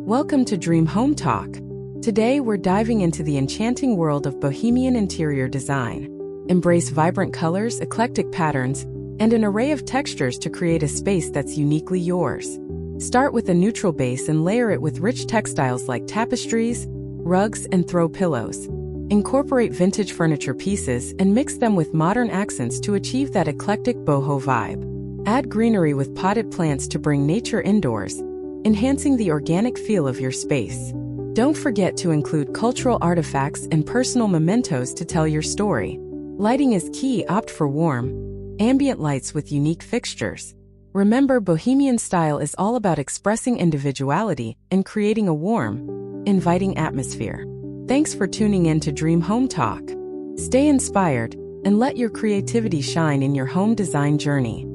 Welcome to Dreamhometalk. Today we're diving into the enchanting world of Bohemian interior design. Embrace vibrant colors, eclectic patterns, and an array of textures to create a space that's uniquely yours. Start with a neutral base and layer it with rich textiles like tapestries, rugs, and throw pillows. Incorporate vintage furniture pieces and mix them with modern accents to achieve that eclectic boho vibe. Add greenery with potted plants to bring nature indoors, enhancing the organic feel of your space. Don't forget to include cultural artifacts and personal mementos to tell your story. Lighting is key. Opt for warm, ambient lights with unique fixtures. Remember, Bohemian style is all about expressing individuality and creating a warm, inviting atmosphere. Thanks for tuning in to Dream Home Talk. Stay inspired and let your creativity shine in your home design journey.